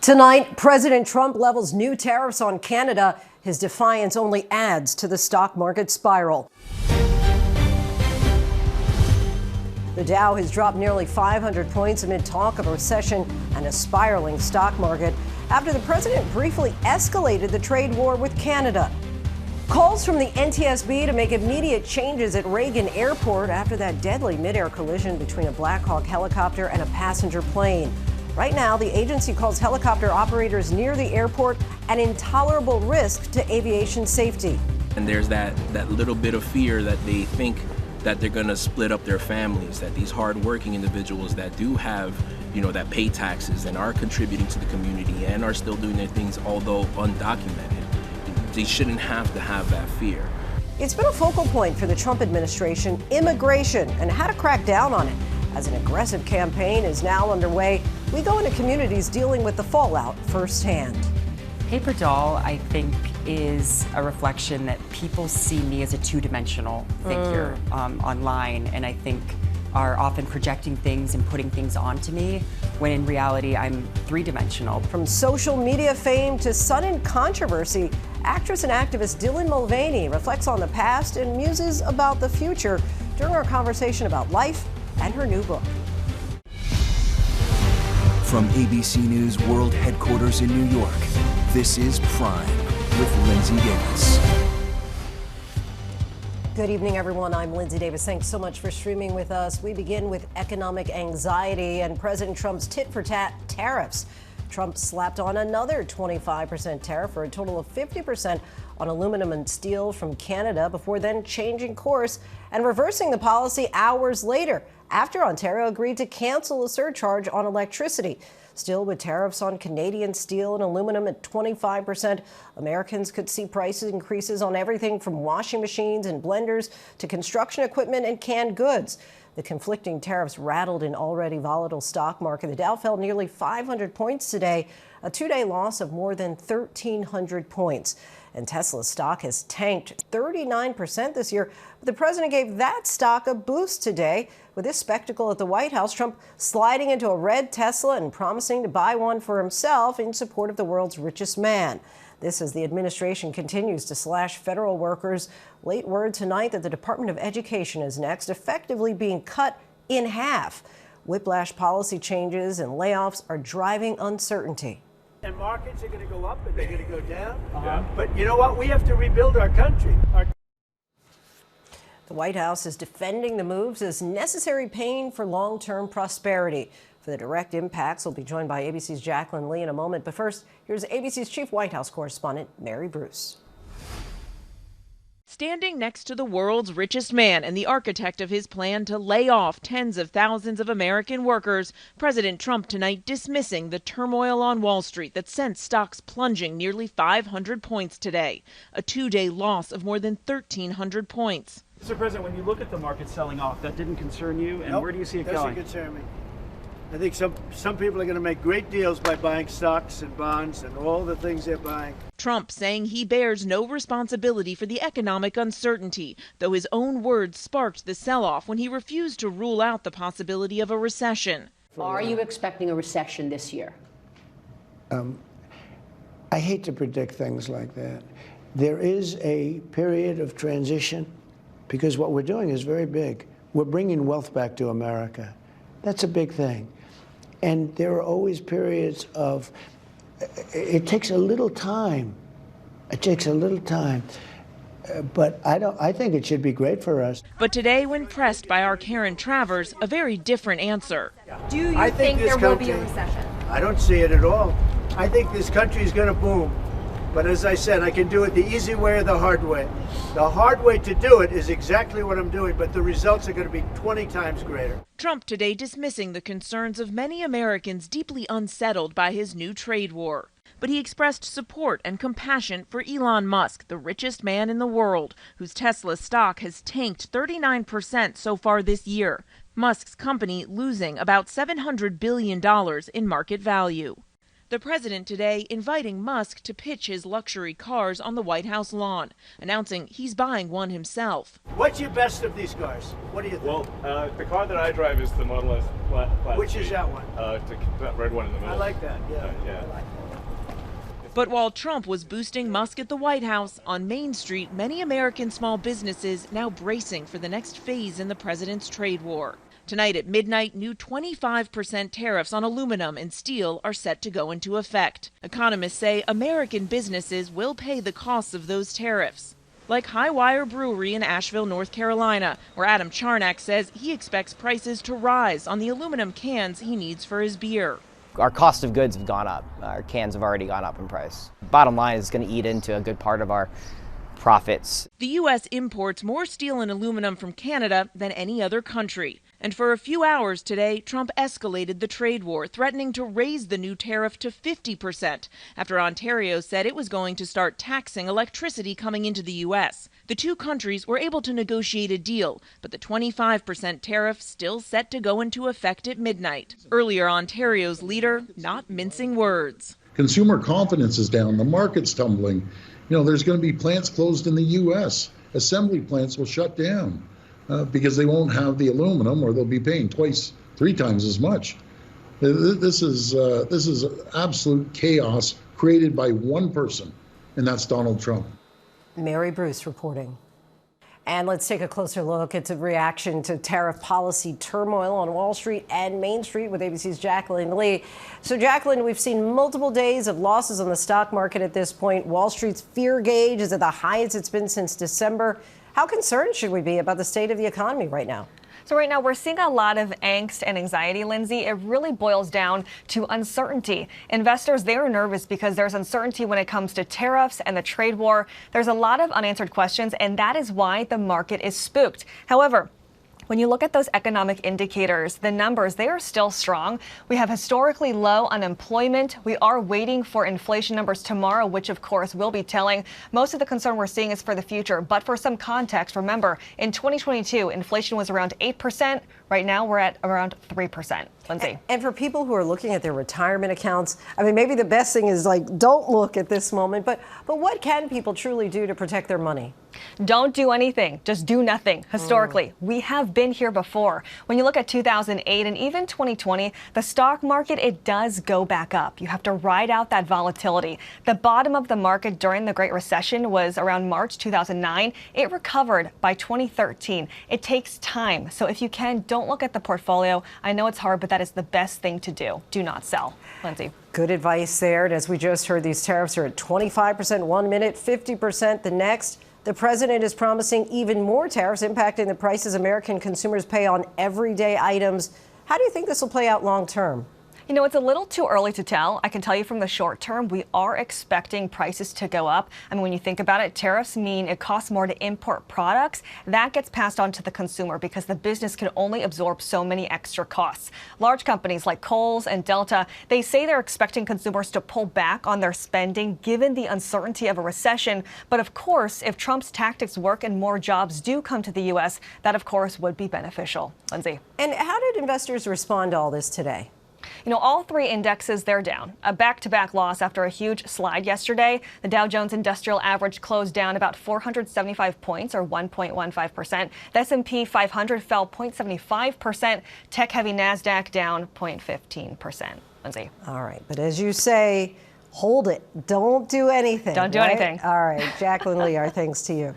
Tonight, President Trump levels new tariffs on Canada. His defiance only adds to the stock market spiral. The Dow has dropped nearly 500 points amid talk of a recession and a spiraling stock market after the president briefly escalated the trade war with Canada. Calls from the NTSB to make immediate changes at Reagan Airport after that deadly midair collision between a Black Hawk helicopter and a passenger plane. Right now, the agency calls helicopter operators near the airport an intolerable risk to aviation safety. And there's that little bit of fear that they think that they're going to split up their families, that these hardworking individuals that do have, that pay taxes and are contributing to the community and are still doing their things, although undocumented, they shouldn't have to have that fear. It's been a focal point for the Trump administration, immigration and how to crack down on it. As an aggressive campaign is now underway, we go into communities dealing with the fallout firsthand. Paper Doll, I think, is a reflection that people see me as a two-dimensional figure online, and I think are often projecting things and putting things onto me, when in reality I'm three-dimensional. From social media fame to sudden controversy, actress and activist Dylan Mulvaney reflects on the past and muses about the future during our conversation about life and her new book. From ABC News World Headquarters in New York, this is Prime with Linsey Davis. Good evening, everyone. I'm Linsey Davis. Thanks so much for streaming with us. We begin with economic anxiety and President Trump's tit-for-tat tariffs. Trump slapped on another 25% tariff for a total of 50% on aluminum and steel from Canada before then changing course and reversing the policy hours later after Ontario agreed to cancel a surcharge on electricity. Still, with tariffs on Canadian steel and aluminum at 25%, Americans could see price increases on everything from washing machines and blenders to construction equipment and canned goods. The conflicting tariffs rattled an already volatile stock market. The Dow fell nearly 500 points today, a two-day loss of more than 1,300 points. And Tesla's stock has tanked 39% this year. But the president gave that stock a boost today. With this spectacle at the White House, Trump sliding into a red Tesla and promising to buy one for himself in support of the world's richest man. This as the administration continues to slash federal workers. Late word tonight that the Department of Education is next, effectively being cut in half. Whiplash policy changes and layoffs are driving uncertainty. And markets are going to go up and they're going to go down. But you know what? We have to rebuild our country. The White House is defending the moves as necessary pain for long-term prosperity. For the direct impacts, we'll be joined by ABC's Jacqueline Lee in a moment. But first, here's ABC's chief White House correspondent, Mary Bruce. Standing next to the world's richest man and the architect of his plan to lay off tens of thousands of American workers, President Trump tonight dismissing the turmoil on Wall Street that sent stocks plunging nearly 500 points today, a two-day loss of more than 1,300 points. Mr. President, when you look at the market selling off, that didn't concern you, and where do you see it going? Doesn't concern me. I think some people are going to make great deals by buying stocks and bonds and all the things they're buying. Trump saying he bears no responsibility for the economic uncertainty, though his own words sparked the sell-off when he refused to rule out the possibility of a recession. Are you expecting a recession this year? I hate to predict things like that. There is a period of transition because what we're doing is very big. We're bringing wealth back to America. That's a big thing. And there are always periods of, it takes a little time. It takes a little time. But I think it should be great for us. But today, when pressed by our Karen Travers, a very different answer. Do you think there will be a recession? I don't see it at all. I think this country is going to boom. But as I said, I can do it the easy way or the hard way. The hard way to do it is exactly what I'm doing, but the results are going to be 20 times greater. Trump today dismissing the concerns of many Americans deeply unsettled by his new trade war. But he expressed support and compassion for Elon Musk, the richest man in the world, whose Tesla stock has tanked 39% so far this year. Musk's company losing about $700 billion in market value. The president today inviting Musk to pitch his luxury cars on the White House lawn, announcing he's buying one himself. What's your best of these cars? What do you think? Well, the car that I drive is the Model S Plaid. Which is that one? That red one in the middle. I like that, yeah. Yeah. But while Trump was boosting Musk at the White House, on Main Street, many American small businesses now bracing for the next phase in the president's trade war. Tonight at midnight, new 25% tariffs on aluminum and steel are set to go into effect. Economists say American businesses will pay the costs of those tariffs. Like Highwire Brewery in Asheville, North Carolina, where Adam Charnak says he expects prices to rise on the aluminum cans he needs for his beer. Our cost of goods have gone up. Our cans have already gone up in price. Bottom line is going to eat into a good part of our profits. The U.S. imports more steel and aluminum from Canada than any other country. And for a few hours today, Trump escalated the trade war, threatening to raise the new tariff to 50% after Ontario said it was going to start taxing electricity coming into the U.S. The two countries were able to negotiate a deal, but the 25% tariff still set to go into effect at midnight. Earlier, Ontario's leader not mincing words. Consumer confidence is down. The market's tumbling. You know, there's going to be plants closed in the U.S. Assembly plants will shut down because they won't have the aluminum, or they'll be paying twice, 3 times as much. This is absolute chaos created by one person, and that's Donald Trump. Mary Bruce reporting. And let's take a closer look at the reaction to tariff policy turmoil on Wall Street and Main Street with ABC's Jacqueline Lee. So, Jacqueline, we've seen multiple days of losses on the stock market at this point. Wall Street's fear gauge is at the highest it's been since December. How concerned should we be about the state of the economy right now? So right now we're seeing a lot of angst and anxiety, Lindsay. It really boils down to uncertainty. Investors, they're nervous because there's uncertainty when it comes to tariffs and the trade war. There's a lot of unanswered questions, and that is why the market is spooked. However, when you look at those economic indicators, the numbers, they are still strong. We have historically low unemployment. We are waiting for inflation numbers tomorrow, which of course will be telling. Most of the concern we're seeing is for the future. But for some context, remember, in 2022, inflation was around 8%. Right now, we're at around 3%. Lindsay. And for people who are looking at their retirement accounts, I mean, maybe the best thing is don't look at this moment, but what can people truly do to protect their money? Don't do anything. Just do nothing. Historically, we have been here before. When you look at 2008 and even 2020, the stock market, it does go back up. You have to ride out that volatility. The bottom of the market during the Great Recession was around March 2009. It recovered by 2013. It takes time. So if you can, don't look at the portfolio. I know it's hard, but that is the best thing to do. Do not sell. Lindsay. Good advice there. And as we just heard, these tariffs are at 25% 1 minute, 50% the next. The president is promising even more tariffs impacting the prices American consumers pay on everyday items. How do you think this will play out long term? You know, it's a little too early to tell. I can tell you from the short term, we are expecting prices to go up. I mean, when you think about it, tariffs mean it costs more to import products. That gets passed on to the consumer because the business can only absorb so many extra costs. Large companies like Kohl's and Delta, they say they're expecting consumers to pull back on their spending given the uncertainty of a recession. But of course, if Trump's tactics work and more jobs do come to the U.S., that of course would be beneficial. Lindsay. And how did investors respond to all this today? You know, all three indexes, they're down. A back-to-back loss after a huge slide yesterday. The Dow Jones Industrial Average closed down about 475 points, or 1.15%. The S&P 500 fell 0.75%. Tech-heavy NASDAQ down 0.15%. Lindsay. All right. But as you say, hold it. Don't do anything. Don't do anything. All right. Jacqueline Lee, our thanks to you.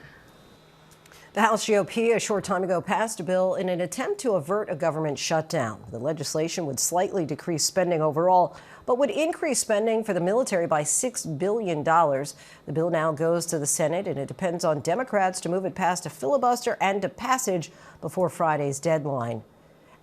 The House GOP a short time ago passed a bill in an attempt to avert a government shutdown. The legislation would slightly decrease spending overall, but would increase spending for the military by $6 billion. The bill now goes to the Senate, and it depends on Democrats to move it past a filibuster and to passage before Friday's deadline.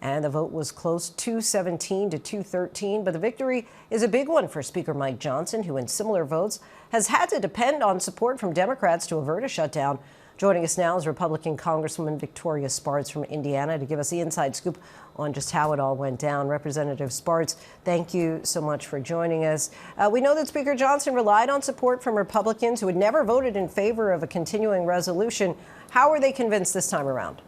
And the vote was close, 217 to 213, but the victory is a big one for Speaker Mike Johnson, who in similar votes has had to depend on support from Democrats to avert a shutdown. Joining us now is Republican Congresswoman Victoria Spartz from Indiana to give us the inside scoop on just how it all went down. Representative Spartz, thank you so much for joining us. We know that Speaker Johnson relied on support from Republicans who had never voted in favor of a continuing resolution. How were they convinced this time around?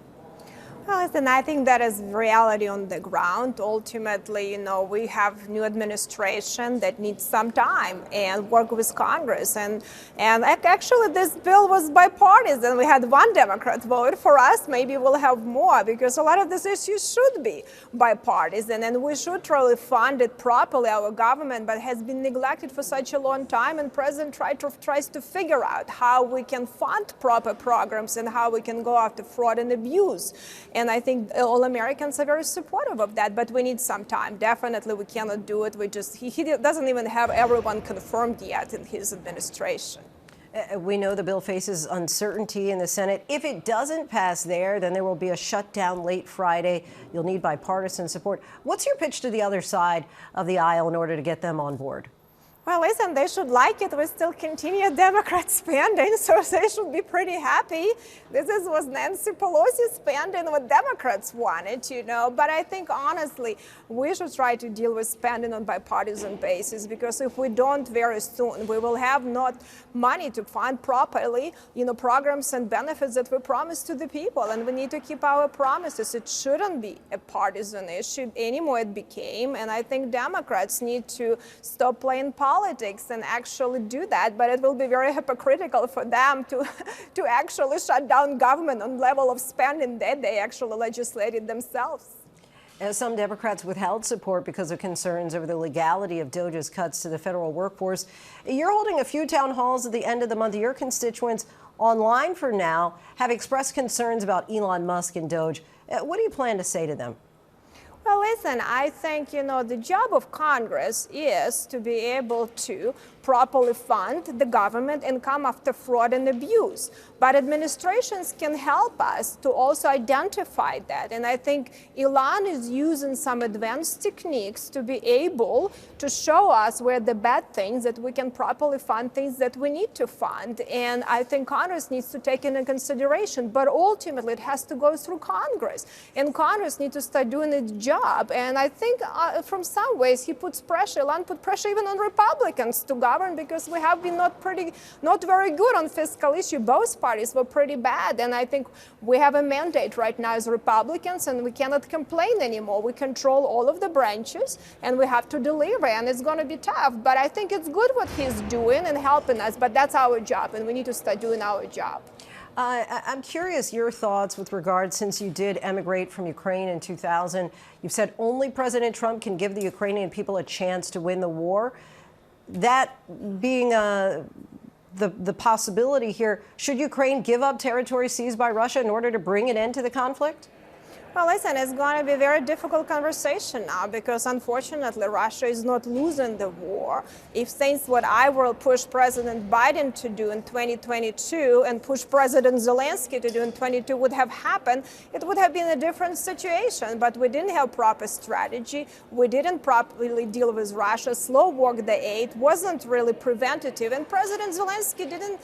Well, listen, I think that is reality on the ground. Ultimately, we have new administration that needs some time and work with Congress. And actually, this bill was bipartisan. We had one Democrat vote for us. Maybe we'll have more because a lot of these issues should be bipartisan. And we should truly fund it properly, our government, but has been neglected for such a long time. And President tries to figure out how we can fund proper programs and how we can go after fraud and abuse. And I think all Americans are very supportive of that, but we need some time. Definitely, we cannot do it. He doesn't even have everyone confirmed yet in his administration. We know the bill faces uncertainty in the Senate. If it doesn't pass there, then there will be a shutdown late Friday. You'll need bipartisan support. What's your pitch to the other side of the aisle in order to get them on board? Well, listen, they should like it. We still continue Democrat spending, so they should be pretty happy. This was Nancy Pelosi spending what Democrats wanted, But I think, honestly, we should try to deal with spending on bipartisan basis, because if we don't very soon, we will have not money to fund properly, programs and benefits that we promised to the people. And we need to keep our promises. It shouldn't be a partisan issue anymore. It became. And I think Democrats need to stop playing politics and actually do that, but it will be very hypocritical for them to actually shut down government on level of spending that they actually legislated themselves. Some Democrats withheld support because of concerns over the legality of DOJ's cuts to the federal workforce. You're holding a few town halls at the end of the month. Your constituents online for now have expressed concerns about Elon Musk and DOJ. What do you plan to say to them? Well, listen, I think, the job of Congress is to be able to properly fund the government and come after fraud and abuse. But administrations can help us to also identify that. And I think Elon is using some advanced techniques to be able to show us where the bad things that we can properly fund, things that we need to fund. And I think Congress needs to take into consideration. But ultimately, it has to go through Congress. And Congress needs to start doing its job. And I think from some ways, he puts pressure, Elon put pressure even on Republicans to govern, because we have been not very good on fiscal issue. Both parties were pretty bad. And I think we have a mandate right now as Republicans, and we cannot complain anymore. We control all of the branches, and we have to deliver, and it's going to be tough. But I think it's good what he's doing and helping us, but that's our job, and we need to start doing our job. I'm curious your thoughts with regard, since you did emigrate from Ukraine in 2000. You've said only President Trump can give the Ukrainian people a chance to win the war. That being the possibility here, should Ukraine give up territory seized by Russia in order to bring an end to the conflict? Well, listen, it's going to be a very difficult conversation now, because unfortunately Russia is not losing the war. If things what I will push President Biden to do in 2022 and push President Zelensky to do in 2022 would have happened, it would have been a different situation. But we didn't have proper strategy. We didn't properly deal with Russia. Slow walk the aid wasn't really preventative, and President Zelensky didn't,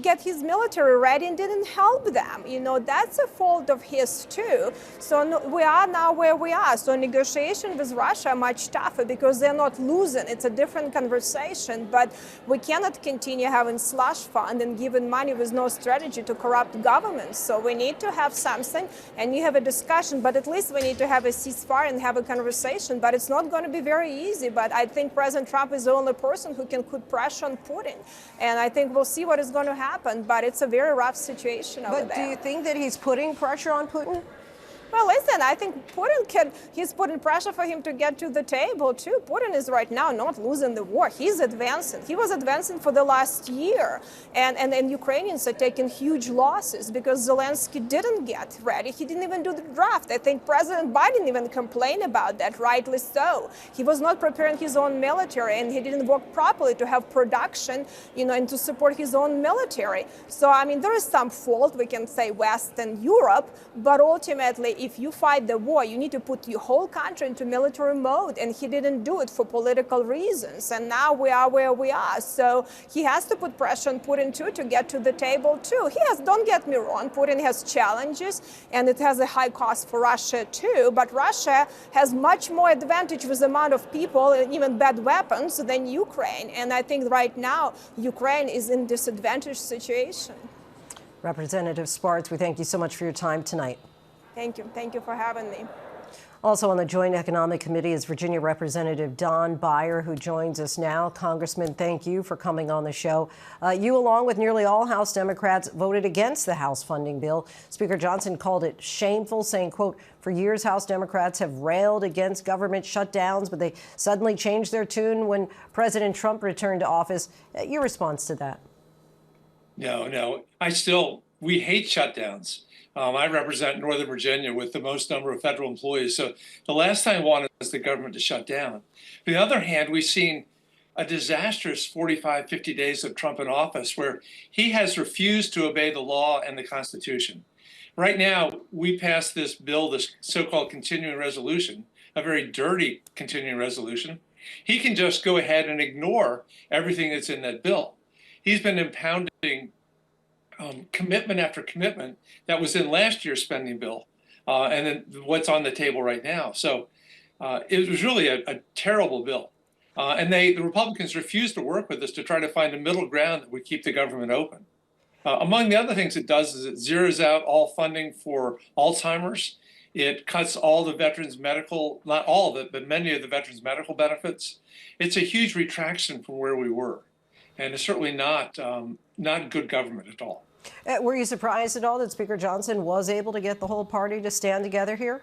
get his military ready and didn't help them. That's a fault of his too. So we are now where we are. So negotiation with Russia are much tougher because they're not losing. It's a different conversation, but we cannot continue having slush fund and giving money with no strategy to corrupt governments. So we need to have something, and you have a discussion, but at least we need to have a ceasefire and have a conversation. But it's not going to be very easy. But I think President Trump is the only person who can put pressure on Putin. And I think we'll see what is going to happen. But it's a very rough situation over there. But do you think that he's putting pressure on Putin? Well, listen, I think he's putting pressure for him to get to the table, too. Putin is right now not losing the war. He's advancing. He was advancing for the last year. And Ukrainians are taking huge losses because Zelensky didn't get ready. He didn't even do the draft. I think President Biden even complained about that, rightly so. He was not preparing his own military, and he didn't work properly to have production, and to support his own military. So, I mean, there is some fault, we can say, West and Europe, but ultimately, if you fight the war, you need to put your whole country into military mode, and he didn't do it for political reasons. And now we are where we are. So he has to put pressure on Putin too to get to the table too. Don't get me wrong, Putin has challenges, and it has a high cost for Russia too. But Russia has much more advantage with the amount of people and even bad weapons than Ukraine. And I think right now Ukraine is in disadvantaged situation. Representative Spartz, we thank you so much for your time tonight. Thank you. Thank you for having me. Also on the Joint Economic Committee is Virginia Representative Don Beyer, who joins us now. Congressman, thank you for coming on the show. You, along with nearly all House Democrats, voted against the House funding bill. Speaker Johnson called it shameful, saying, quote, "For years, House Democrats have railed against government shutdowns, but they suddenly changed their tune when President Trump returned to office." Your response to that? No. We hate shutdowns. I represent Northern Virginia with the most number of federal employees. So the last thing I wanted was the government to shut down. On the other hand, we've seen a disastrous 45, 50 days of Trump in office where he has refused to obey the law and the Constitution. Right now, we passed this bill, this so-called continuing resolution, a very dirty continuing resolution. He can just go ahead and ignore everything that's in that bill. He's been impounding commitment after commitment that was in last year's spending bill, and then what's on the table right now. So it was really a terrible bill. And the Republicans refused to work with us to try to find a middle ground that would keep the government open. Among the other things it does is it zeroes out all funding for Alzheimer's. It cuts all the veterans' medical, not all of it, but many of the veterans' medical benefits. It's a huge retraction from where we were. And it's certainly not good government at all. Were you surprised at all that Speaker Johnson was able to get the whole party to stand together here?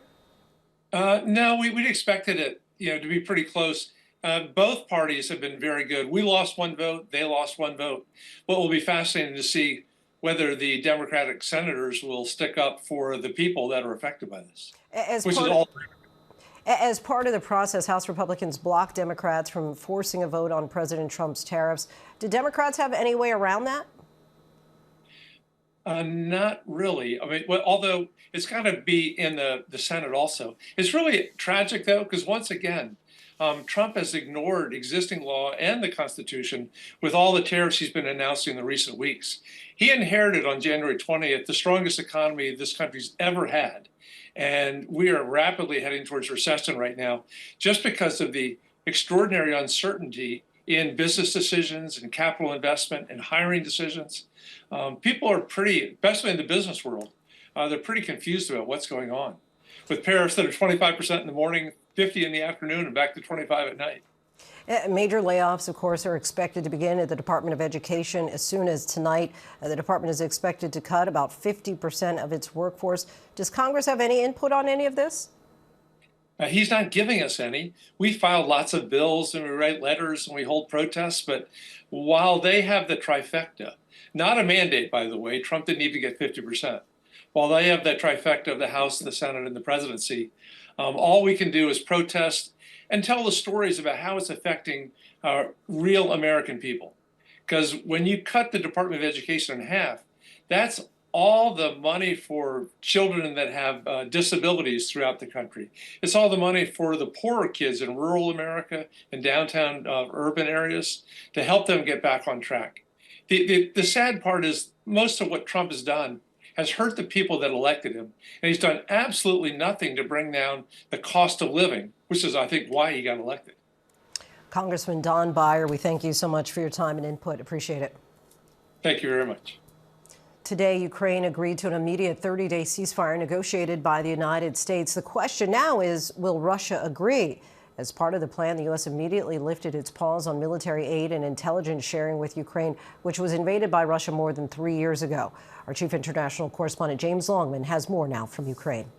No, we'd expected it, to be pretty close. Both parties have been very good. We lost one vote; they lost one vote. What will be fascinating to see whether the Democratic senators will stick up for the people that are affected by this, As part of the process, House Republicans blocked Democrats from forcing a vote on President Trump's tariffs. Did Democrats have any way around that? Not really. I mean, although it's got to be in the Senate also. It's really tragic, though, because once again, Trump has ignored existing law and the Constitution with all the tariffs he's been announcing in the recent weeks. He inherited on January 20th the strongest economy this country's ever had. And we are rapidly heading towards recession right now just because of the extraordinary uncertainty in business decisions and capital investment and hiring decisions. People are especially in the business world, they're pretty confused about what's going on with tariffs that are 25% in the morning, 50 in the afternoon, and back to 25 at night. Major layoffs, of course, are expected to begin at the Department of Education as soon as tonight. The department is expected to cut about 50% of its workforce. Does Congress have any input on any of this? He's not giving us any. We file lots of bills and we write letters and we hold protests, but while they have the trifecta, not a mandate, by the way, Trump didn't even get 50%. While they have that trifecta of the House, the Senate, and the presidency, all we can do is protest and tell the stories about how it's affecting real American people. Because when you cut the Department of Education in half, that's all the money for children that have disabilities throughout the country. It's all the money for the poorer kids in rural America and downtown urban areas to help them get back on track. The sad part is most of what Trump has done has hurt the people that elected him, and he's done absolutely nothing to bring down the cost of living, which is, I think, why he got elected. Congressman Don Beyer, we thank you so much for your time and input. Appreciate it. Thank you very much. Today, Ukraine agreed to an immediate 30-day ceasefire negotiated by the United States. The question now is, will Russia agree? As part of the plan, the U.S. immediately lifted its pause on military aid and intelligence sharing with Ukraine, which was invaded by Russia more than 3 years ago. Our chief international correspondent, James Longman, has more now from Ukraine.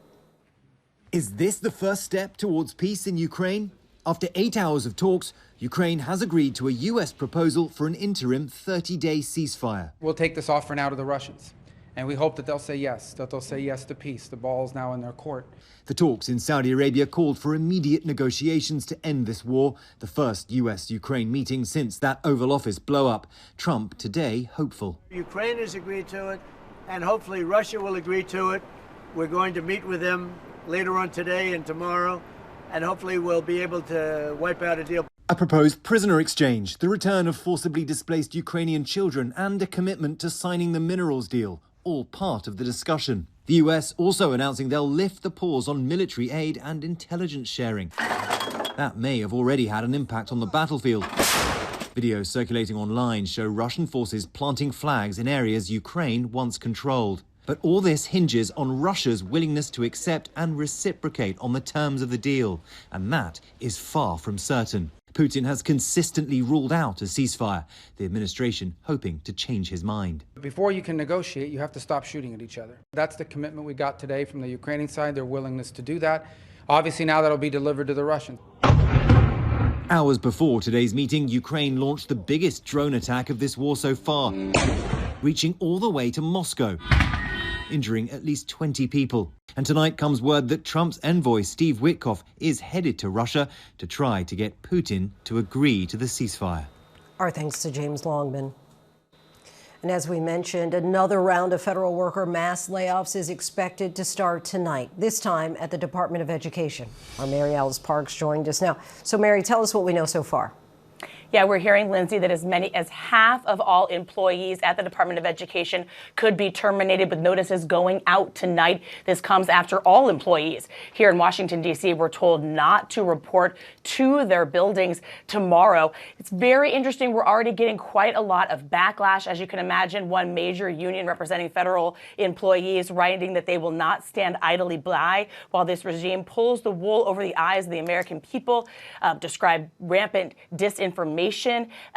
Is this the first step towards peace in Ukraine? After 8 hours of talks, Ukraine has agreed to a U.S. proposal for an interim 30-day ceasefire. We'll take this offer now to the Russians, and we hope that they'll say yes, to peace. The ball's now in their court. The talks in Saudi Arabia called for immediate negotiations to end this war, the first U.S.-Ukraine meeting since that Oval Office blow-up. Trump today hopeful. Ukraine has agreed to it, and hopefully Russia will agree to it. We're going to meet with them later on today and tomorrow, and hopefully we'll be able to wipe out a deal. A proposed prisoner exchange, the return of forcibly displaced Ukrainian children, and a commitment to signing the minerals deal, all part of the discussion. The US also announcing they'll lift the pause on military aid and intelligence sharing. That may have already had an impact on the battlefield. Videos circulating online show Russian forces planting flags in areas Ukraine once controlled. But all this hinges on Russia's willingness to accept and reciprocate on the terms of the deal, and that is far from certain. Putin has consistently ruled out a ceasefire, the administration hoping to change his mind. Before you can negotiate, you have to stop shooting at each other. That's the commitment we got today from the Ukrainian side, their willingness to do that. Obviously now that'll be delivered to the Russians. Hours before today's meeting, Ukraine launched the biggest drone attack of this war so far, reaching all the way to Moscow, injuring at least 20 people. And tonight comes word that Trump's envoy, Steve Witkoff, is headed to Russia to try to get Putin to agree to the ceasefire. Our thanks to James Longman. And as we mentioned, another round of federal worker mass layoffs is expected to start tonight, this time at the Department of Education. Our Mary Alice Parks joined us now. So, Mary, tell us what we know so far. Yeah, we're hearing, Lindsay, that as many as half of all employees at the Department of Education could be terminated, with notices going out tonight. This comes after all employees here in Washington, D.C. were told not to report to their buildings tomorrow. It's very interesting. We're already getting quite a lot of backlash. As you can imagine, one major union representing federal employees writing that they will not stand idly by while this regime pulls the wool over the eyes of the American people, described rampant disinformation,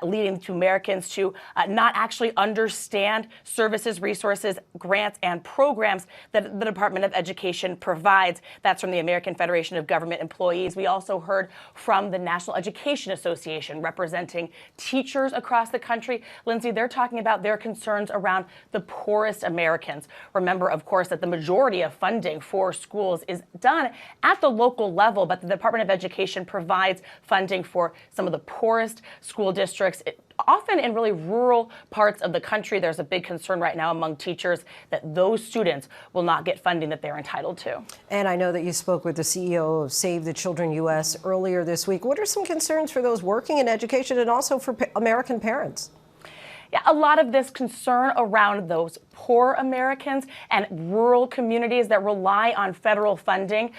leading to Americans to not actually understand services, resources, grants, and programs that the Department of Education provides. That's from the American Federation of Government Employees. We also heard from the National Education Association, representing teachers across the country. Lindsay, they're talking about their concerns around the poorest Americans. Remember, of course, that the majority of funding for schools is done at the local level, but the Department of Education provides funding for some of the poorest school districts, often in really rural parts of the country. There's a big concern right now among teachers that those students will not get funding that they're entitled to. And I know that you spoke with the CEO of Save the Children U.S. earlier this week. What are some concerns for those working in education and also for American parents? Yeah, a lot of this concern around those poor Americans and rural communities that rely on federal funding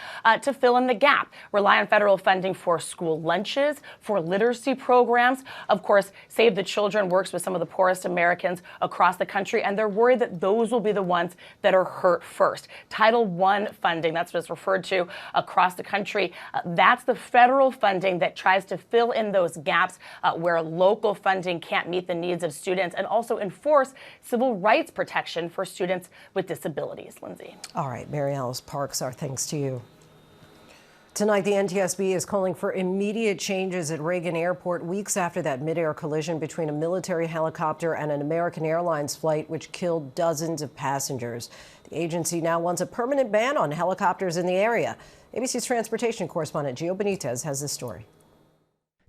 to fill in the gap, rely on federal funding for school lunches, for literacy programs. Of course, Save the Children works with some of the poorest Americans across the country, and they're worried that those will be the ones that are hurt first. Title I funding, that's what it's referred to across the country. That's the federal funding that tries to fill in those gaps where local funding can't meet the needs of students, and also enforce civil rights protection for students with disabilities. Lindsay. All right, Mary Alice Parks, our thanks to you. Tonight, the NTSB is calling for immediate changes at Reagan Airport weeks after that mid-air collision between a military helicopter and an American Airlines flight, which killed dozens of passengers. The agency now wants a permanent ban on helicopters in the area. ABC's transportation correspondent Gio Benitez has this story.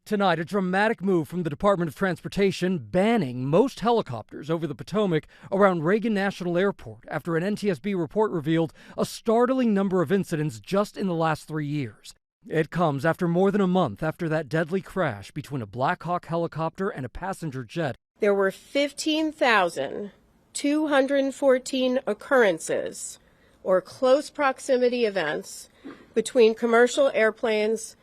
Tonight, a dramatic move from the Department of Transportation banning most helicopters over the Potomac around Reagan National Airport after an NTSB report revealed a startling number of incidents just in the last 3 years. It comes after more than a month after that deadly crash between a Black Hawk helicopter and a passenger jet. There were 15,214 occurrences or close proximity events between commercial airplanes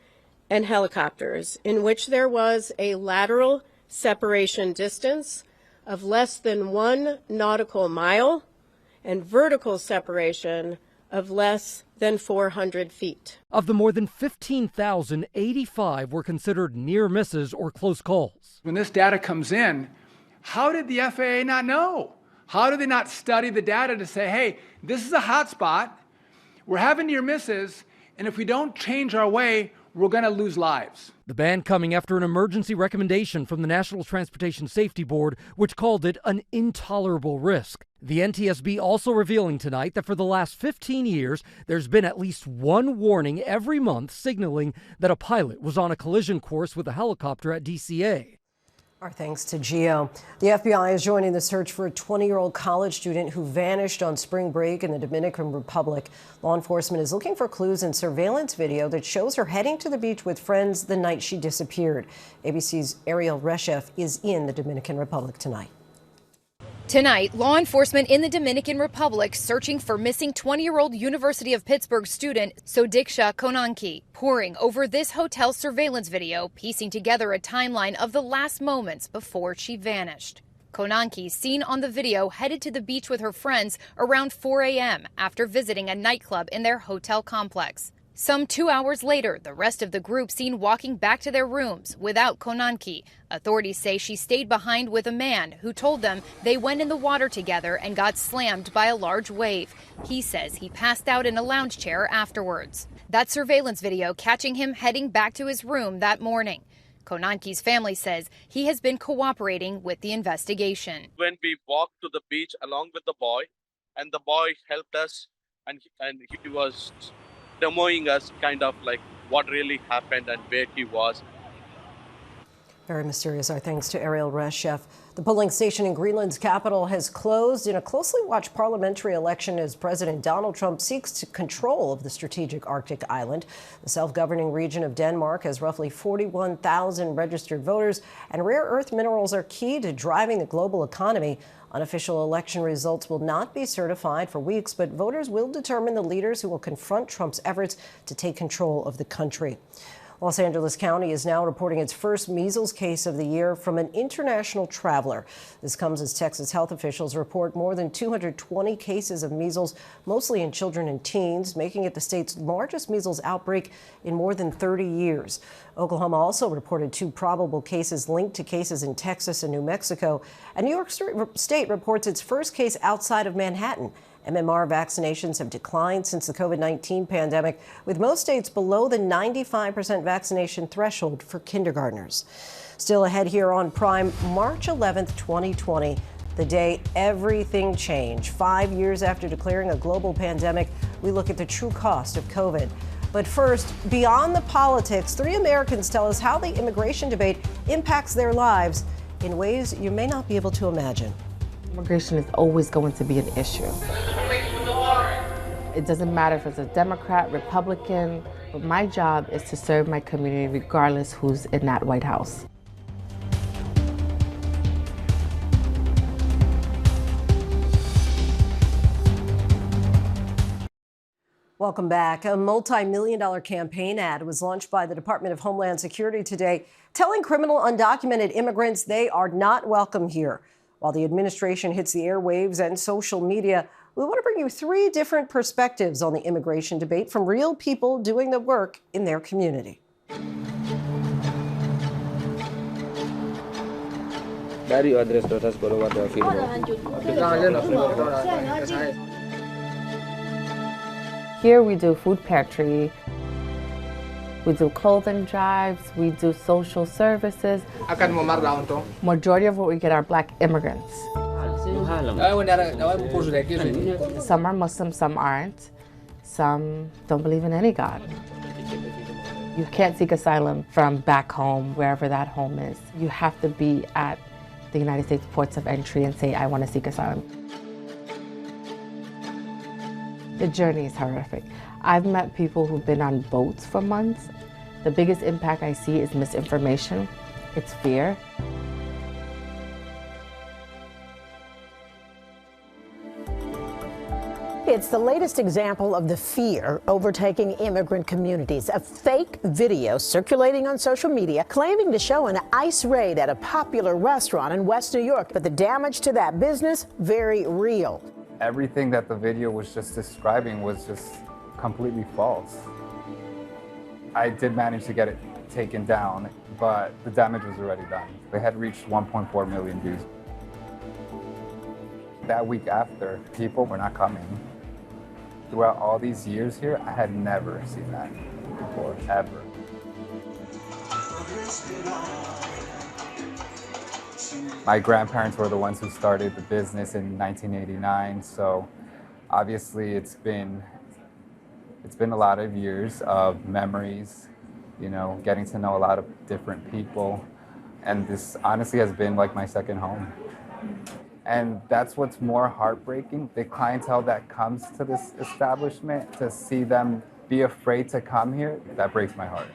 and helicopters in which there was a lateral separation distance of less than 1 nautical mile and vertical separation of less than 400 feet. Of the more than 15,000, 85 were considered near misses or close calls. When this data comes in, how did the FAA not know? How did they not study the data to say, hey, this is a hot spot, we're having near misses, and if we don't change our way, we're going to lose lives. The ban coming after an emergency recommendation from the National Transportation Safety Board, which called it an intolerable risk. The NTSB also revealing tonight that for the last 15 years, there's been at least one warning every month signaling that a pilot was on a collision course with a helicopter at DCA. Our thanks to Gio. The FBI is joining the search for a 20-year-old college student who vanished on spring break in the Dominican Republic. Law enforcement is looking for clues in surveillance video that shows her heading to the beach with friends the night she disappeared. ABC's Ariel Reshef is in the Dominican Republic tonight. Tonight, law enforcement in the Dominican Republic searching for missing 20-year-old University of Pittsburgh student Sodiksha Konanki, poring over this hotel surveillance video, piecing together a timeline of the last moments before she vanished. Konanke, seen on the video, headed to the beach with her friends around 4 a.m. after visiting a nightclub in their hotel complex. Some 2 hours later, the rest of the group seen walking back to their rooms without Konanke. Authorities say she stayed behind with a man who told them they went in the water together and got slammed by a large wave. He says he passed out in a lounge chair afterwards. That surveillance video catching him heading back to his room that morning. Konanke's family says he has been cooperating with the investigation. When we walked to the beach along with the boy, and the boy helped us, and he was demoing us kind of like what really happened and where he was. Very mysterious. Our thanks to Ariel Reshef. The polling station in Greenland's capital has closed in a closely watched parliamentary election as President Donald Trump seeks control of the strategic Arctic island. The self-governing region of Denmark has roughly 41,000 registered voters, and rare earth minerals are key to driving the global economy. Unofficial election results will not be certified for weeks, but voters will determine the leaders who will confront Trump's efforts to take control of the country. Los Angeles County is now reporting its first measles case of the year from an international traveler. This comes as Texas health officials report more than 220 cases of measles, mostly in children and teens, making it the state's largest measles outbreak in more than 30 years. Oklahoma also reported 2 probable cases linked to cases in Texas and New Mexico. And New York State reports its first case outside of Manhattan. MMR vaccinations have declined since the COVID-19 pandemic, with most states below the 95% vaccination threshold for kindergartners. Still ahead here on Prime, March 11th, 2020, the day everything changed. 5 years after declaring a global pandemic, we look at the true cost of COVID. But first, beyond the politics, 3 Americans tell us how the immigration debate impacts their lives in ways you may not be able to imagine. Immigration is always going to be an issue. It doesn't matter if it's a Democrat, Republican, but my job is to serve my community regardless who's in that White House. Welcome back. A multi-million-dollar campaign ad was launched by the Department of Homeland Security today, telling criminal undocumented immigrants they are not welcome here. While the administration hits the airwaves and social media, we want to bring you 3 different perspectives on the immigration debate from real people doing the work in their community. Here we do food pantry, we do clothing drives, we do social services. Majority of what we get are Black immigrants. Some are Muslim, some aren't. Some don't believe in any God. You can't seek asylum from back home, wherever that home is. You have to be at the United States ports of entry and say, I want to seek asylum. The journey is horrific. I've met people who've been on boats for months. The biggest impact I see is misinformation. It's fear. It's the latest example of the fear overtaking immigrant communities. A fake video circulating on social media claiming to show an ICE raid at a popular restaurant in West New York. But the damage to that business, very real. Everything that the video was just describing was just completely false. I did manage to get it taken down, but the damage was already done. They had reached 1.4 million views. That week after, people were not coming. Throughout all these years here, I had never seen that before, ever. My grandparents were the ones who started the business in 1989, so obviously it's been a lot of years of memories, you know, getting to know a lot of different people, and this honestly has been like my second home. And that's what's more heartbreaking, the clientele that comes to this establishment, to see them be afraid to come here, that breaks my heart.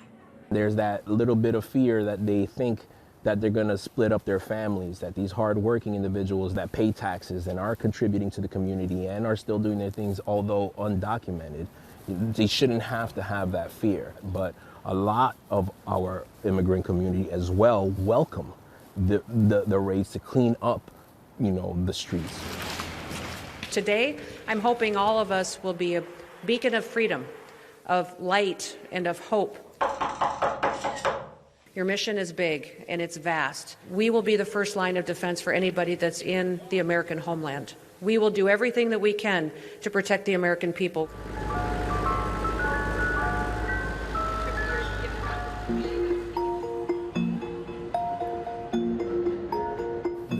There's that little bit of fear that they think that they're going to split up their families, that these hardworking individuals that pay taxes and are contributing to the community and are still doing their things, although undocumented, they shouldn't have to have that fear. But a lot of our immigrant community as well welcome the raids to clean up the streets. Today, I'm hoping all of us will be a beacon of freedom, of light, and of hope. Your mission is big and it's vast. We will be the first line of defense for anybody that's in the American homeland. We will do everything that we can to protect the American people.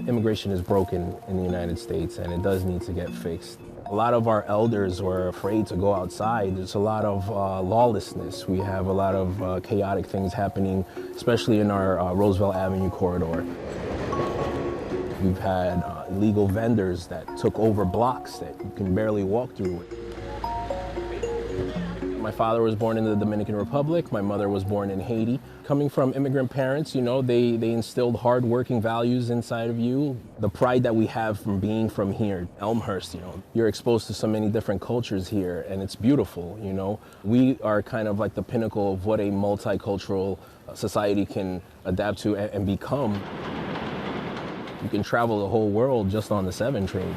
Immigration is broken in the United States, and it does need to get fixed. A lot of our elders were afraid to go outside. There's a lot of lawlessness. We have a lot of chaotic things happening, especially in our Roosevelt Avenue corridor. We've had illegal vendors that took over blocks that you can barely walk through. My father was born in the Dominican Republic. My mother was born in Haiti. Coming from immigrant parents, they instilled hard-working values inside of you. The pride that we have from being from here, Elmhurst, you're exposed to so many different cultures here, and it's beautiful, We are kind of like the pinnacle of what a multicultural society can adapt to and become. You can travel the whole world just on the 7 train.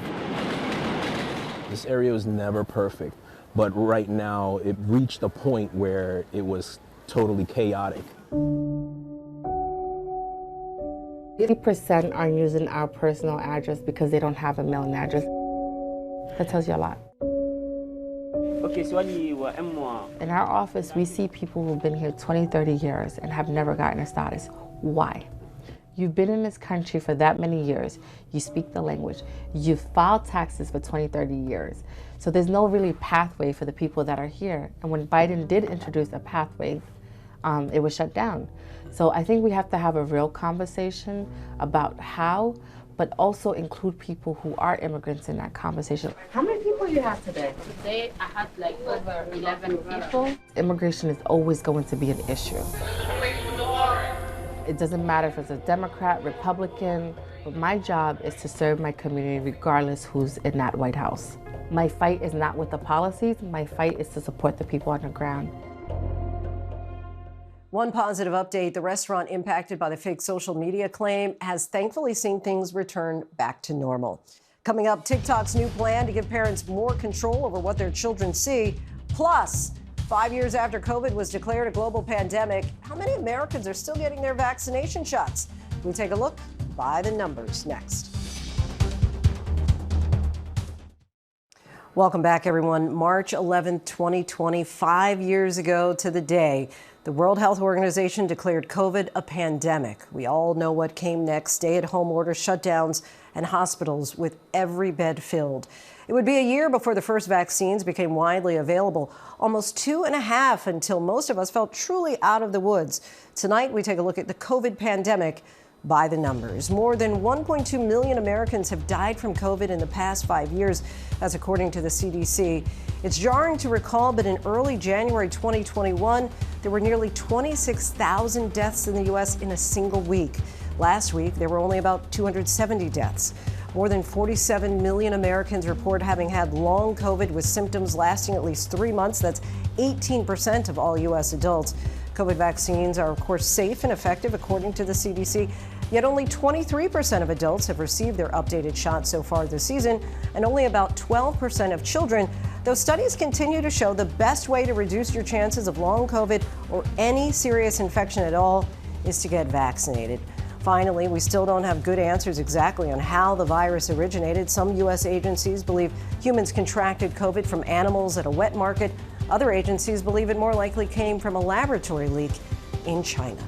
This area was never perfect, but right now it reached a point where it was totally chaotic. 80% are using our personal address because they don't have a mailing address. That tells you a lot. In our office, we see people who've been here 20, 30 years and have never gotten a status. Why? You've been in this country for that many years. You speak the language. You've filed taxes for 20, 30 years. So there's no really pathway for the people that are here. And when Biden did introduce a pathway, it was shut down. So I think we have to have a real conversation about how, but also include people who are immigrants in that conversation. How many people you have today? Today I had like over 11 people. Immigration is always going to be an issue. It doesn't matter if it's a Democrat, Republican, but my job is to serve my community regardless who's in that White House. My fight is not with the policies, my fight is to support the people on the ground. One positive update, the restaurant impacted by the fake social media claim has thankfully seen things return back to normal. Coming up, TikTok's new plan to give parents more control over what their children see. Plus, 5 years after COVID was declared a global pandemic, how many Americans are still getting their vaccination shots? We take a look by the numbers next. Welcome back, everyone. March 11th, 2020, 5 years ago to the day, the World Health Organization declared COVID a pandemic. We all know what came next: stay-at-home orders, shutdowns, and hospitals with every bed filled. It would be a year before the first vaccines became widely available, almost 2.5 until most of us felt truly out of the woods. Tonight, we take a look at the COVID pandemic by the numbers. More than 1.2 million Americans have died from COVID in the past 5 years. That's according to the CDC. It's jarring to recall, but in early January 2021, there were nearly 26,000 deaths in the U.S. in a single week. Last week, there were only about 270 deaths. More than 47 million Americans report having had long COVID with symptoms lasting at least 3 months. That's 18% of all U.S. adults. COVID vaccines are, of course, safe and effective, according to the CDC. Yet only 23% of adults have received their updated shot so far this season, and only about 12% of children. Though studies continue to show the best way to reduce your chances of long COVID or any serious infection at all is to get vaccinated. Finally, we still don't have good answers exactly on how the virus originated. Some U.S. agencies believe humans contracted COVID from animals at a wet market. Other agencies believe it more likely came from a laboratory leak in China.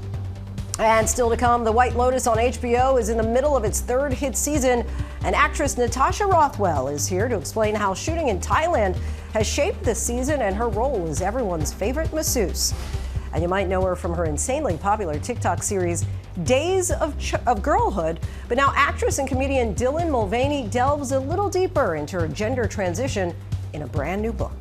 And still to come, The White Lotus on HBO is in the middle of its third hit season, and actress Natasha Rothwell is here to explain how shooting in Thailand has shaped the season and her role as everyone's favorite masseuse. And you might know her from her insanely popular TikTok series, Days of Girlhood. But now actress and comedian Dylan Mulvaney delves a little deeper into her gender transition in a brand new book.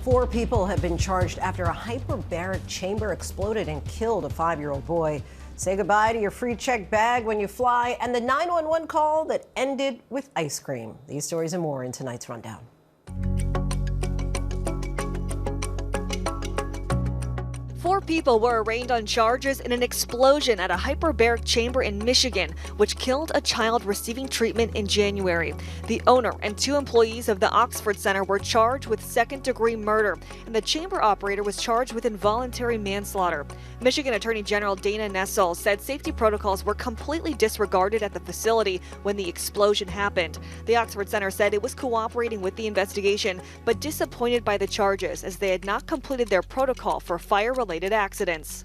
Four people have been charged after a hyperbaric chamber exploded and killed a 5-year-old boy. Say goodbye to your free checked bag when you fly, and the 911 call that ended with ice cream. These stories and more in tonight's rundown. 4 people were arraigned on charges in an explosion at a hyperbaric chamber in Michigan, which killed a child receiving treatment in January. The owner and 2 employees of the Oxford Center were charged with second-degree murder, and the chamber operator was charged with involuntary manslaughter. Michigan Attorney General Dana Nessel said safety protocols were completely disregarded at the facility when the explosion happened. The Oxford Center said it was cooperating with the investigation, but disappointed by the charges as they had not completed their protocol for fire-related accidents.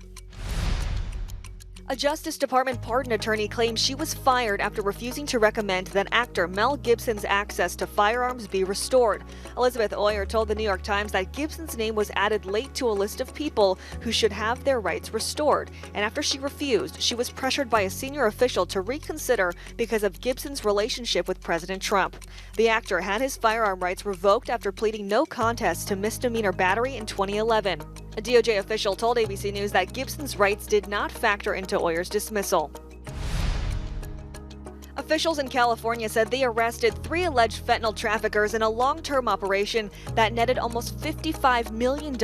A Justice Department pardon attorney claims she was fired after refusing to recommend that actor Mel Gibson's access to firearms be restored. Elizabeth Oyer told the New York Times that Gibson's name was added late to a list of people who should have their rights restored. And after she refused, she was pressured by a senior official to reconsider because of Gibson's relationship with President Trump. The actor had his firearm rights revoked after pleading no contest to misdemeanor battery in 2011. A DOJ official told ABC News that Gibson's rights did not factor into Oyer's dismissal. Officials in California said they arrested 3 alleged fentanyl traffickers in a long-term operation that netted almost $55 million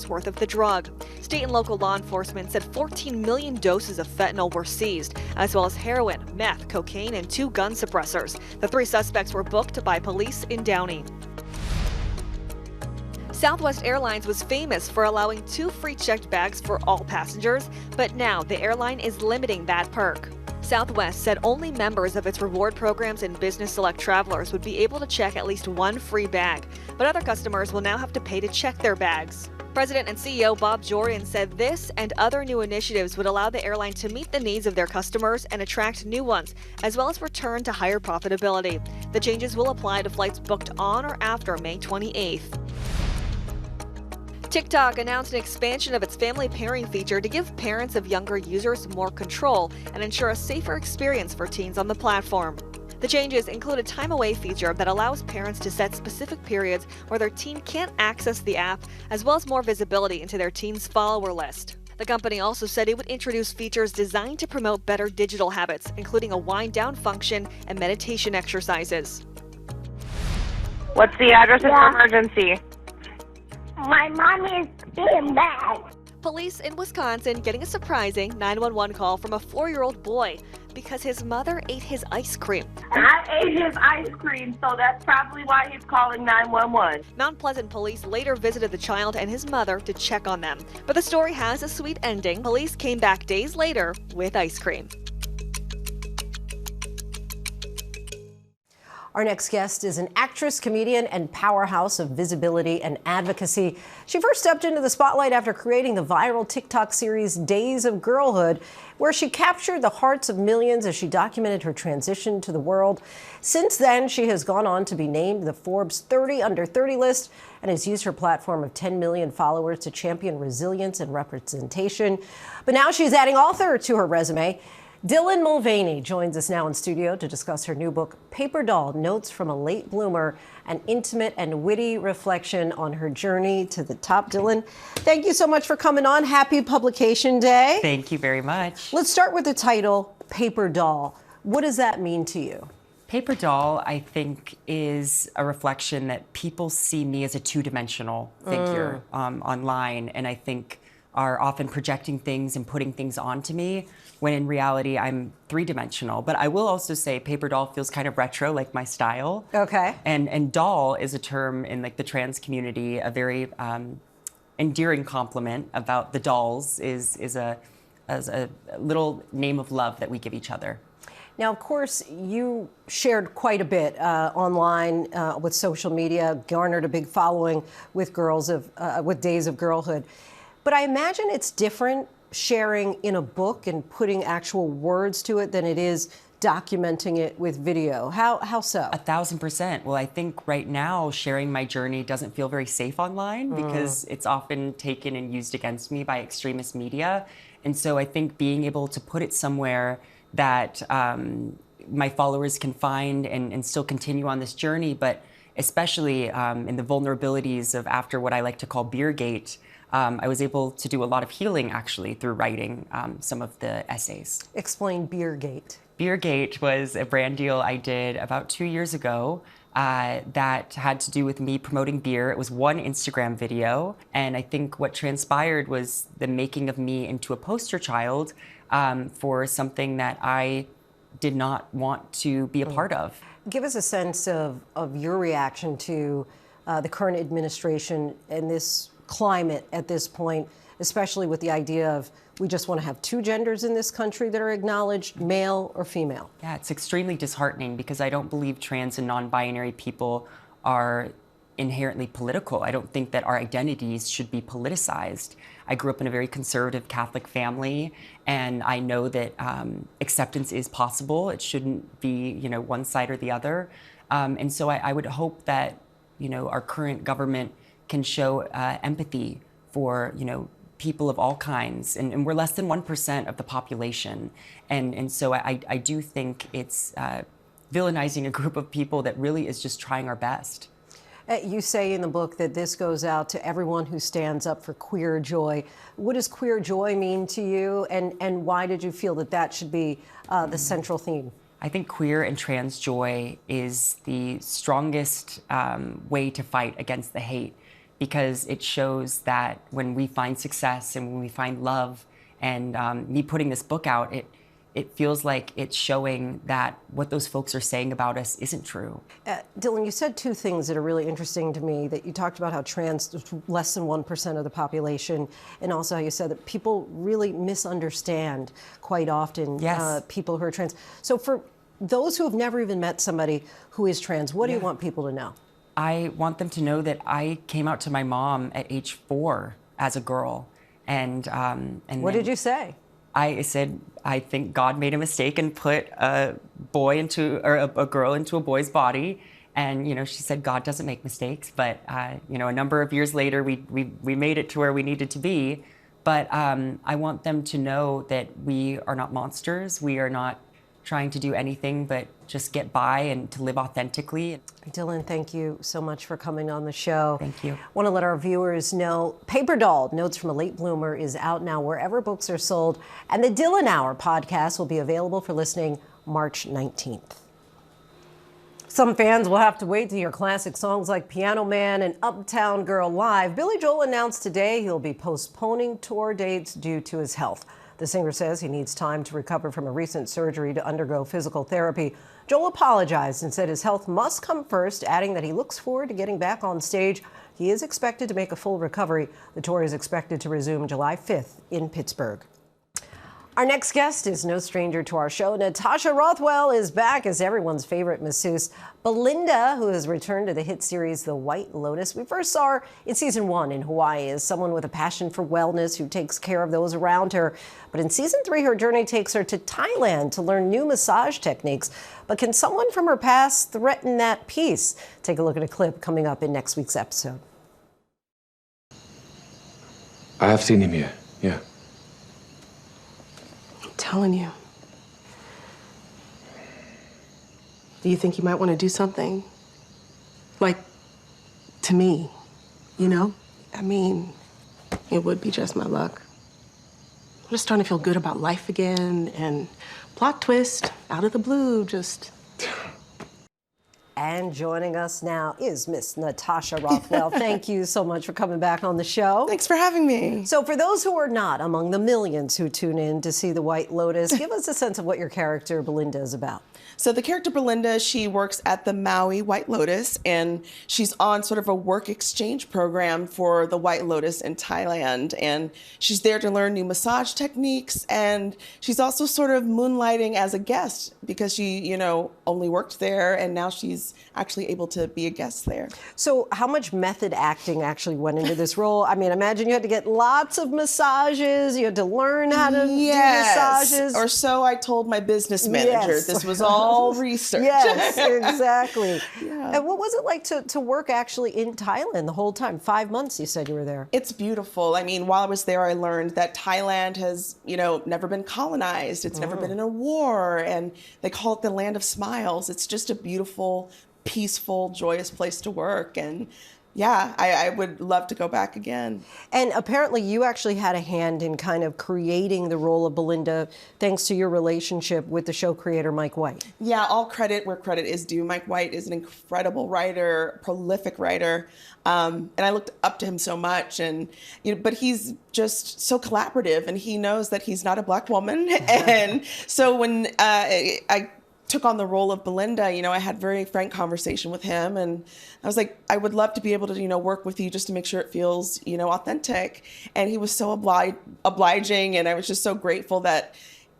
worth of the drug. State and local law enforcement said 14 million doses of fentanyl were seized, as well as heroin, meth, cocaine, and 2 gun suppressors. The 3 suspects were booked by police in Downey. Southwest Airlines was famous for allowing 2 free checked bags for all passengers, but now the airline is limiting that perk. Southwest said only members of its reward programs and Business Select travelers would be able to check at least 1 free bag, but other customers will now have to pay to check their bags. President and CEO Bob Jordan said this and other new initiatives would allow the airline to meet the needs of their customers and attract new ones, as well as return to higher profitability. The changes will apply to flights booked on or after May 28th. TikTok announced an expansion of its family pairing feature to give parents of younger users more control and ensure a safer experience for teens on the platform. The changes include a time away feature that allows parents to set specific periods where their teen can't access the app, as well as more visibility into their teen's follower list. The company also said it would introduce features designed to promote better digital habits, including a wind-down function and meditation exercises. What's the address of your emergency? My mom is being bad. Police in Wisconsin getting a surprising 911 call from a 4-year-old boy because his mother ate his ice cream. I ate his ice cream, so that's probably why he's calling 911. Mount Pleasant police later visited the child and his mother to check on them. But the story has a sweet ending. Police came back days later with ice cream. Our next guest is an actress, comedian, and powerhouse of visibility and advocacy. She first stepped into the spotlight after creating the viral TikTok series Days of Girlhood, where she captured the hearts of millions as she documented her transition to the world. Since then, she has gone on to be named the Forbes 30 Under 30 list and has used her platform of 10 million followers to champion resilience and representation. But now she's adding author to her resume. Dylan Mulvaney joins us now in studio to discuss her new book, Paper Doll, Notes from a Late Bloomer, an intimate and witty reflection on her journey to the top. Dylan, thank you so much for coming on. Happy Publication Day. Thank you very much. Let's start with the title, Paper Doll. What does that mean to you? Paper Doll, I think, is a reflection that people see me as a 2-dimensional figure online, and I think are often projecting things and putting things onto me, when in reality I'm 3-dimensional. But I will also say paper doll feels kind of retro, like my style. Okay. And doll is a term in like the trans community, a very endearing compliment about the dolls is a little name of love that we give each other. Now, of course, you shared quite a bit online with social media, garnered a big following with with Days of Girlhood. But I imagine it's different sharing in a book and putting actual words to it than it is documenting it with video. How so? 1,000%. Well, I think right now sharing my journey doesn't feel very safe online because it's often taken and used against me by extremist media. And so I think being able to put it somewhere that my followers can find and still continue on this journey, but especially in the vulnerabilities of after what I like to call Beergate, I was able to do a lot of healing actually through writing some of the essays. Explain Beergate. Beergate was a brand deal I did about 2 years ago that had to do with me promoting beer. It was one Instagram video, and I think what transpired was the making of me into a poster child for something that I did not want to be a part of. Give us a sense of your reaction to the current administration and this climate at this point, especially with the idea of we just want to have two genders in this country that are acknowledged, male or female. Yeah, it's extremely disheartening because I don't believe trans and non-binary people are inherently political. I don't think that our identities should be politicized. I grew up in a very conservative Catholic family, and I know that acceptance is possible. It shouldn't be, one side or the other. And so I would hope that, our current government can show empathy for, people of all kinds. And we're less than 1% of the population. And so I do think it's villainizing a group of people that really is just trying our best. You say in the book that this goes out to everyone who stands up for queer joy. What does queer joy mean to you, and why did you feel that that should be the central theme? I think queer and trans joy is the strongest way to fight against the hate, because it shows that when we find success and when we find love, and me putting this book out, it feels like it's showing that what those folks are saying about us isn't true. Dylan, you said two things that are really interesting to me, that you talked about how trans is less than 1% of the population, and also how you said that people really misunderstand quite often people who are trans. So for those who have never even met somebody who is trans, what do you want people to know? I want them to know that I came out to my mom at age 4 as a girl. And what did you say? I said, I think God made a mistake and put a girl into a boy's body. And, she said, God doesn't make mistakes. But, a number of years later, we made it to where we needed to be. But I want them to know that we are not monsters. We are not trying to do anything but just get by and to live authentically. Dylan, thank you so much for coming on the show. Thank you. Want to let our viewers know Paper Doll, Notes from a Late Bloomer, is out now wherever books are sold. And the Dylan Hour podcast will be available for listening March 19th. Some fans will have to wait to hear classic songs like Piano Man and Uptown Girl live. Billy Joel announced today he'll be postponing tour dates due to his health. The singer says he needs time to recover from a recent surgery to undergo physical therapy. Joel apologized and said his health must come first, adding that he looks forward to getting back on stage. He is expected to make a full recovery. The tour is expected to resume July 5th in Pittsburgh. Our next guest is no stranger to our show. Natasha Rothwell is back as everyone's favorite masseuse. Belinda, who has returned to the hit series The White Lotus. We first saw her in season 1 in Hawaii as someone with a passion for wellness who takes care of those around her. But in season 3, her journey takes her to Thailand to learn new massage techniques. But can someone from her past threaten that peace? Take a look at a clip coming up in next week's episode. I have seen him here, yeah. Telling you. Do you think you might want to do something? Like, to me, I mean, it would be just my luck. I'm just starting to feel good about life again, and plot twist, out of the blue, just... And joining us now is Miss Natasha Rothwell. Thank you so much for coming back on the show. Thanks for having me. So for those who are not among the millions who tune in to see The White Lotus, give us a sense of what your character Belinda is about. So the character Belinda, she works at the Maui White Lotus, and she's on sort of a work exchange program for the White Lotus in Thailand. And she's there to learn new massage techniques, and she's also sort of moonlighting as a guest because she, only worked there, and now she's actually able to be a guest there. So how much method acting actually went into this role? I mean, imagine you had to get lots of massages, you had to learn how to do massages. Or so I told my business manager. Yes. This was all research. Yes, exactly. Yeah. And what was it like to work actually in Thailand the whole time? 5 months you said you were there. It's beautiful. I mean, while I was there, I learned that Thailand has, never been colonized. It's never been in a war, and they call it the land of smiles. It's just a beautiful, peaceful, joyous place to work. And yeah, I would love to go back again. And apparently you actually had a hand in kind of creating the role of Belinda thanks to your relationship with the show creator, Mike White. Yeah, all credit where credit is due. Mike White is an incredible writer, prolific writer. And I looked up to him so much, and but he's just so collaborative, and he knows that he's not a Black woman. And so when I took on the role of Belinda, I had very frank conversation with him, and I was like, I would love to be able to, work with you just to make sure it feels, authentic. And he was so obliging, and I was just so grateful that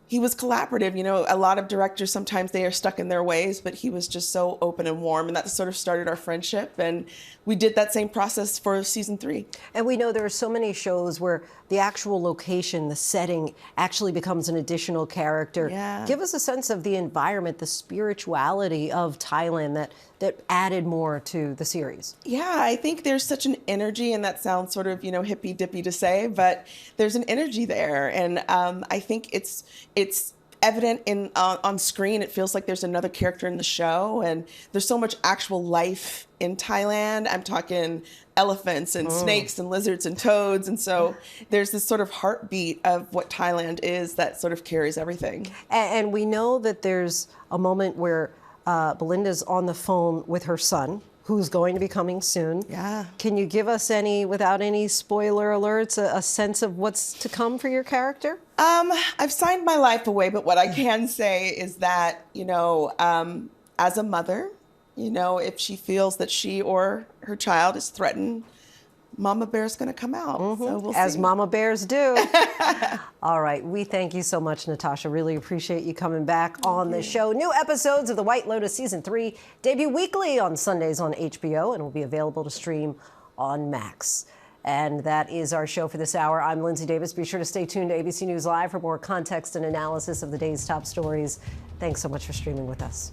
he was collaborative. A lot of directors, sometimes they are stuck in their ways, but he was just so open and warm, and that sort of started our friendship. And we did that same process for season 3. And we know there are so many shows where the actual location, the setting, actually becomes an additional character. Yeah. Give us a sense of the environment, the spirituality of Thailand that added more to the series. Yeah, I think there's such an energy, and that sounds sort of, hippy dippy to say, but there's an energy there. And I think it's evident on screen. It feels like there's another character in the show, and there's so much actual life in Thailand. I'm talking elephants and snakes and lizards and toads. And so there's this sort of heartbeat of what Thailand is that sort of carries everything. And we know that there's a moment where Belinda's on the phone with her son, who's going to be coming soon. Yeah. Can you give us without any spoiler alerts, a sense of what's to come for your character? I've signed my life away, but what I can say is that, as a mother, if she feels that she or her child is threatened, Mama Bear's going to come out. So we'll As see. Mama Bears do. All right. We thank you so much, Natasha. Really appreciate you coming back on the show. New episodes of The White Lotus Season 3 debut weekly on Sundays on HBO and will be available to stream on Max. And that is our show for this hour. I'm Linsey Davis. Be sure to stay tuned to ABC News Live for more context and analysis of the day's top stories. Thanks so much for streaming with us.